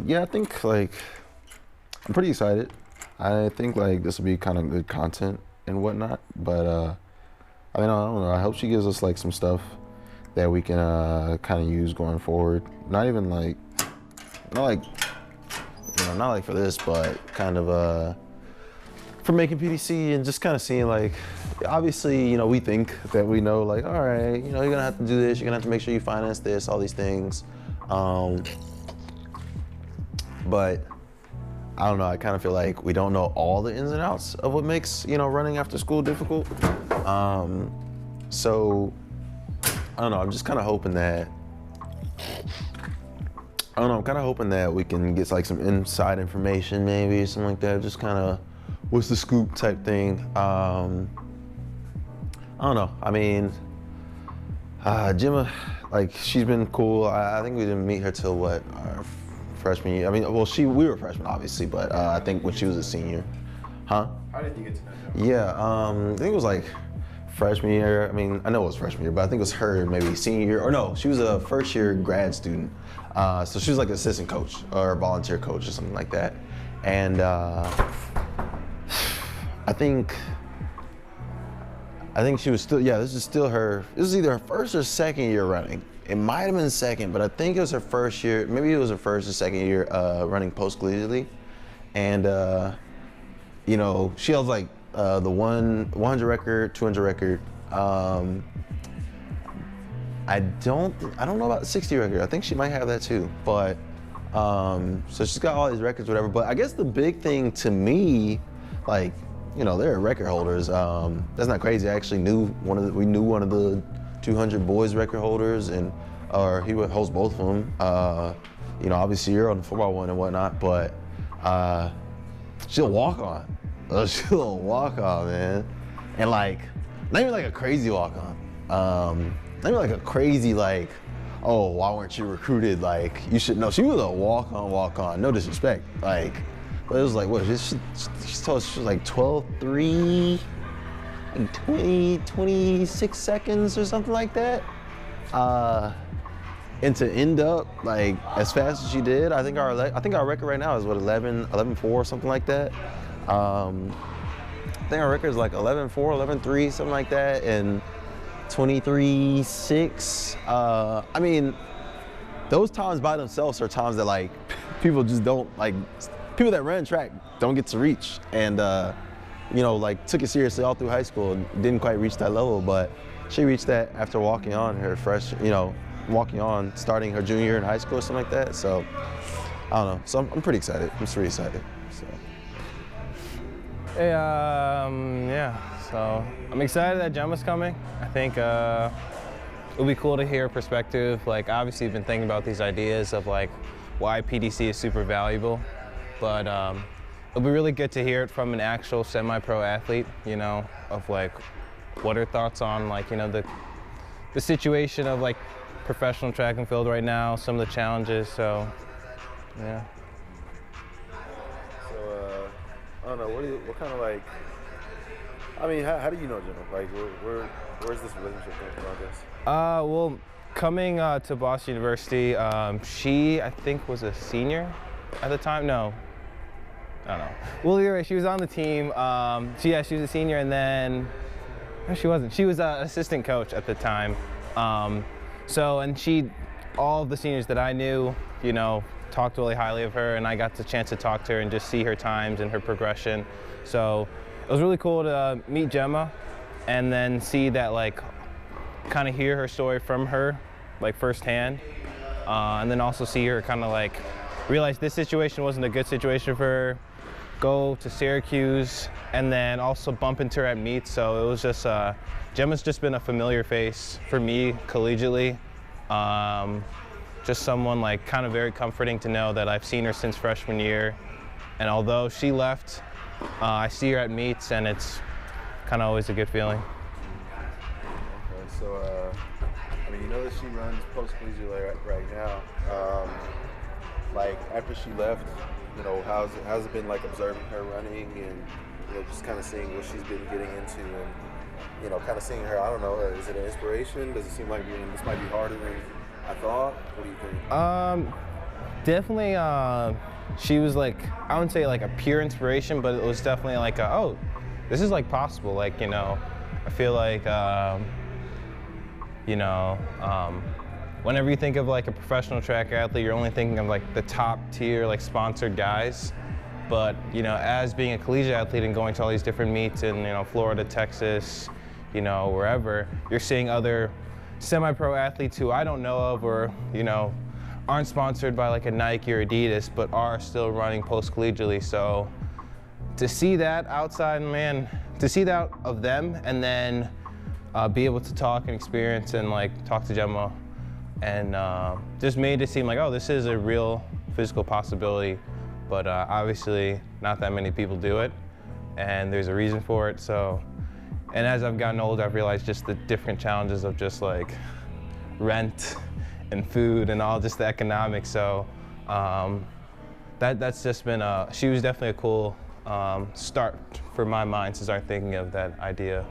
Yeah, I think like I'm pretty excited. I think like this will be kind of good content and whatnot. But I mean, I don't know. I hope she gives us like some stuff that we can kind of use going forward. Not even like, not like, not like for this, but kind of for making PDC and just kind of seeing like, obviously, we think that we know like, all right, you're gonna have to do this. You're gonna have to make sure you finance this, all these things. But I don't know, I kind of feel like we don't know all the ins and outs of what makes, running after school difficult. So, I don't know, I'm just kind of hoping that, we can get like some inside information maybe, something like that, just kind of, what's the scoop type thing. I don't know, I mean, Gemma, like, she's been cool. I think we didn't meet her till what, our freshman year. I mean, well, we were freshmen, obviously, but I think when she was a senior. Huh? How did you get to know Gemma? Yeah, I think it was like freshman year. I mean, I know it was freshman year, but I think it was her maybe senior year, or no, she was a first year grad student. So she was like an assistant coach or volunteer coach or something like that. And I think she was still, this is either her first or second year running. It might have been second, but I think it was her first year, maybe it was her first or second year running post-collegiately. And, she held like the 100 record, 200 record. I don't know about the 60 record. I think she might have that too. But, so she's got all these records, whatever. But I guess the big thing to me, like, they're record holders. That's not crazy. I actually knew we knew one of the 200 boys record holders, or he holds both of them. Obviously you're on the football one and whatnot, but she'll walk on. She'll walk on, man. And like, not even like a crazy walk on. Not even like a crazy like, oh, why weren't you recruited? Like, you should know. She was a walk on. No disrespect. Like, but it was like, what? She told us she was like 12.3, like 26 seconds or something like that. And to end up like as fast as she did, I think our record right now is what, 11.4 or something like that. I think our record is like 11.4, 11.3, something like that, and 23.6. I mean, those times by themselves are times that like people just don't like. People that ran track don't get to reach, and like took it seriously all through high school and didn't quite reach that level, but she reached that after walking on starting her junior year in high school or something like that. So I don't know. So I'm pretty excited. I'm just really excited. So. Hey, yeah. So I'm excited that Gemma's coming. I think it'll be cool to hear her perspective. Like, obviously, you've been thinking about these ideas of like why PDC is super valuable. But it'll be really good to hear it from an actual semi-pro athlete, of like what her thoughts on like, the situation of like professional track and field right now, some of the challenges, so yeah. So I don't know, what kind of like, I mean, how do you know Gemma? Like, where's this relationship coming from, I guess? Well, coming to Boston University, she, I think, was a senior at the time. No, I don't know. Well, either way, she was on the team. She was a senior, and then, no, she wasn't. She was an assistant coach at the time. And all of the seniors that I knew, talked really highly of her, and I got the chance to talk to her and just see her times and her progression. So it was really cool to meet Gemma and then see that, like, kind of hear her story from her, like, firsthand. And then also see her kind of like realize this situation wasn't a good situation for her, go to Syracuse, and then also bump into her at meets. So it was just, Gemma's just been a familiar face for me collegiately. Just someone like kind of very comforting to know that I've seen her since freshman year. And although she left, I see her at meets, and it's kind of always a good feeling. Okay, so I mean, that she runs post-collegiate right now. Like, after she left, how's it been like observing her running and just kind of seeing what she's been getting into, and you know, kind of seeing her, I don't know, is it an inspiration? Does it seem like this might be harder than I thought? What do you think? Definitely, she was like, I wouldn't say like a pure inspiration, but it was definitely like, oh, this is like possible. Like, you know, I feel like, you know, whenever you think of like a professional track athlete, you're only thinking of like the top tier, like sponsored guys. But, you know, as being a collegiate athlete and going to all these different meets in, you know, Florida, Texas, you know, wherever, you're seeing other semi-pro athletes who I don't know of or, you know, aren't sponsored by like a Nike or Adidas, but are still running post-collegiately. So to see that outside, man, to see that of them and then be able to talk and experience and like talk to Gemma and just made it seem like, oh, this is a real physical possibility. But obviously not that many people do it and there's a reason for it. So, and as I've gotten older, I've realized just the different challenges of just like rent and food and all just the economics. So that's just been she was definitely a cool start for my mind to start thinking of that idea.